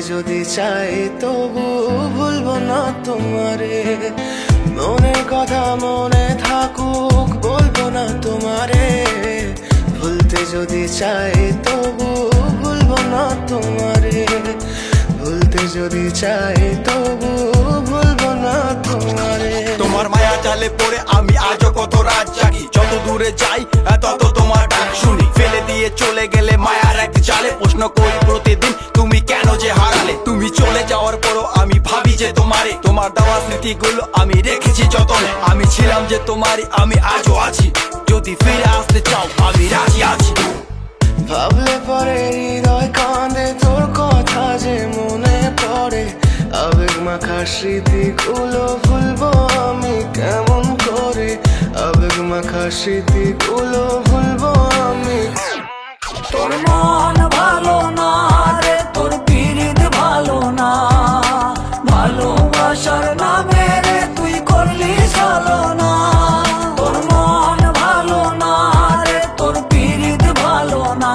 যদি চাই তবু ভুলবো না তোমারে। মনের কথা মনে থাকুক বলবো না তোমারে। ভুলতে যদি চাই তবু ভুলবো না তোমারে। ভুলতে যদি চাই তবু ভুলবো না তোমারে। তোমার মায়া জালে পড়ে আমি আজও কত রাত জাগি, যত দূরে যাই তত তোমার ডাক শুনি। ফেলে দিয়ে চলে গেলে মায়ার এক জালে প্রশ্ন করি প্রতিদিন তুমি কেন যে হারালে। তুমি চলে যাওয়ার পরও আমি ভাবি যে তোমারে, তোমার দেওয়া স্মৃতিগুলো আমি রেখেছি যতনে। আমি ছিলাম যে তোমারই, আমি আজও আছি, যদি ফিরে আসতে চাও আমি রাজি আছি। ভাবলে পরে হৃদয় কাঁদে, তোর কথা যে মনে পড়ে। আবেগ মাখা স্মৃতিগুলো ভুলবো আমি কেমন করে। আবেগ মাখা স্মৃতিগুলো ভুলবো আমি। তোর মন ভালো না রে, তোর পিরিত ভালো না। ভালোবাসার নামে রে তুই করলি ছলনা। তোর মন ভালো না রে, তোর পিরিত ভালো না।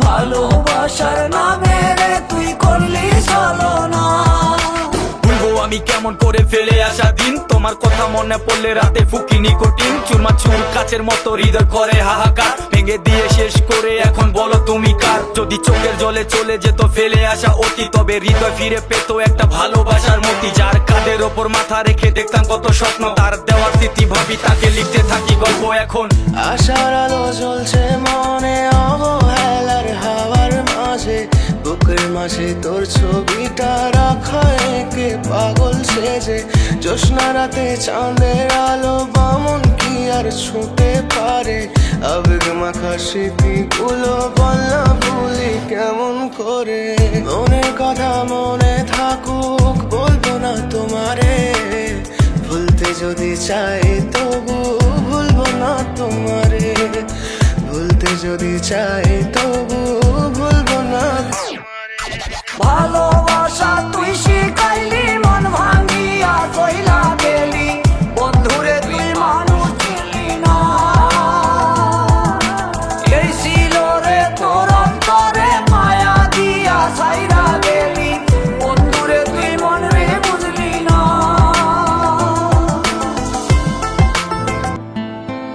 ভালোবাসার নামে রে তুই করলি ছলনা। ভুলবো আমি কেমন করে ফেলে আসা দিন, তোমার কথা মনে পড়লে রাতে ফুকি নিকোটিন। চুরমাচুর কাচের মতো হৃদয় করে হাহাকার, ভেঙে দিয়ে শেষ করে এখন বলো তুমি কার। যদি চোখের জলে চলে যেত ফেলে আসা অতি, তবে হৃদয় ফিরে পেত একটা ভালোবাসার মতি। যার কাঁধের ওপর মাথা রেখে দেখতাম কত স্বপ্ন, তার দেওয়ার স্মৃতি ভাবি তাকে লিখতে থাকি গল্প এখন। আশার আলো জ্বলছে মনে অবহেলার হাওয়ার মাঝে। বুকের মাঝে তোর ছবিটা রাখা একে পাগল সেজে। জ্যোৎস্না রাতে চাঁদের আলো বামন কি আর ছুঁতে পারে। আবেগ মাখা স্মৃতিগুলো বলনা ভুলি কেমন করে। মনের কথা মনে থাকুক বলবো না তোমারে। ভুলতে যদি চাই তবু ভুলবো না তোমারে। ভুলতে যদি চাই তবু ভুলবো না তোমারে। ভালোবাসা তুই শিখাইলি, মন ভাঙিয়া কইলা গেলি। বন্ধুরে তুই মানুষ ছিলি না। এই ছিল রে তোর অন্তরে মায়া দিয়া ছাইরা গেলি। বন্ধুরে তুই মন রে বুঝলি না।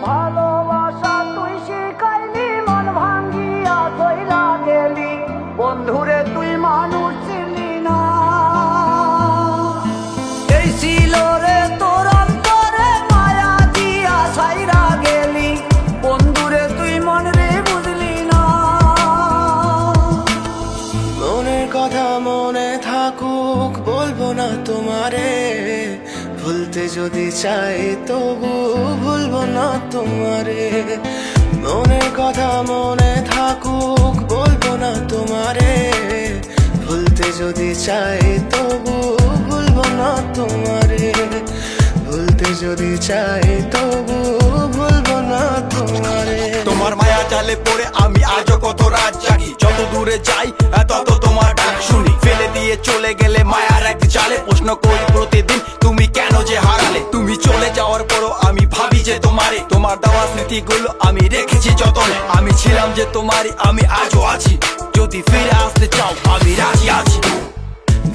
ভালোবাসা তুই শিখাইলি, মন ভাঙিয়া কইলা গেলি। বন্ধুরে তুই মানুষ ছিলি না। এই ছিল রে তোর অন্তরে মায়া দিয়া ছাইরা গেলি। বন্ধুরে তুই মন রে বুঝলি না। মনের কথা মনে থাকুক বলবো না তোমারে। ভুলতে যদি চাই তবু ভুলবো না তোমারে। মনের কথা মনে থাকুক বলবো না তোমারে। ভুলতে যদি চাই তবু ভুলবো না তোমারে। ভুলতে যদি চাই তবু ভুলবো না তোমারে। তোমার মায়া জালে পড়ে আমি আজও কত রাত জাগি, যত দূরে যাই তত তোমার ডাক শুনি। ফেলে দিয়ে চলে গেলে মায়ার এক জালে প্রশ্ন করি প্রতিদিন তুমি কেন যে হারালে। তুমি চলে যাওয়ার পরও আমি ভাবি যে তোমারে, তোমার দেওয়া স্মৃতিগুলো আমি রেখেছি যতনে। আমি ছিলাম যে তোমারই, আমি আজও আছি, যদি ফিরে আসতে চাও আমি রাজি আছি।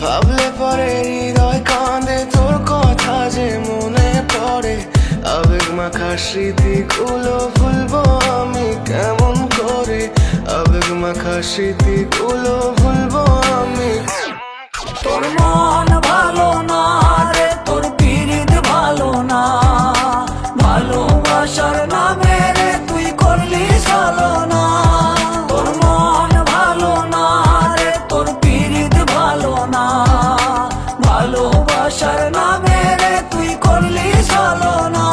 ভাবলে পরে হৃদয় কাঁদে, তোর কথা যে মনে পড়ে। আবেগ মাখা স্মৃতিগুলো ভুলবো আমি কেমন করে। আবেগ মাখা স্মৃতিগুলো ভুলবো আমি। তোর মন ভালো না রে, তোর পিরিত ভালো না। ভালোবাসার নামে রে তুই করলি ছলনা। তোর মন ভালো না রে, তোর পিরিত ভালো না। ভালোবাসার নামে রে তুই করলি ছলনা।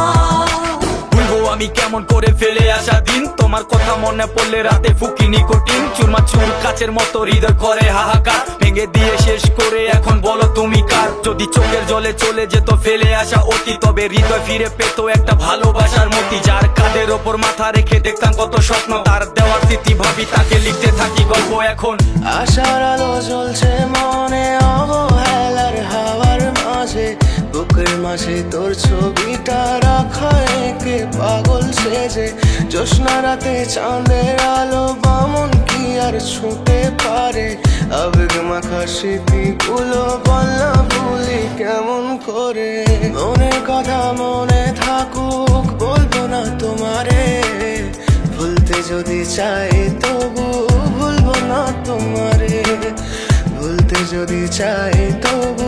ভুলবো আমি কেমন করে ফেলে আসা দিন, তোমার কথা মনে পড়লে রাতে ফুকি নিকোটিন। চুরমাচুর কাচের মতো হৃদয় করে হাহাকার, ভেঙে দিয়ে শেষ করে এখন বলো তুমি কার। যদি চোখের জলে চলে যেত ফেলে আসা অতি, তবে হৃদয় ফিরে পেত একটা ভালোবাসার মতি। যার কাঁধের ওপর মাথা রেখে দেখতাম কত স্বপ্ন, তার দেওয়ার স্মৃতি ভাবি তাকে লিখতে থাকি গল্প এখন। আশার আলো জ্বলছে মনে অবহেলার হাওয়ার মাঝে। বুকের মাঝে তোর ছবিটা রাখা একে পাগল সেজে। জ্যোৎস্না রাতে চাঁদের আলো বামন কি আর ছুঁতে পারে। আবেগ মাখা স্মৃতিগুলো বল না ভুলি কেমন করে। মনের কথা মনে থাকুক বলবো না তোমারে, ভুলতে যদি চাই তবু ভুলবো না তোমারে, ভুলতে যদি চাই তবু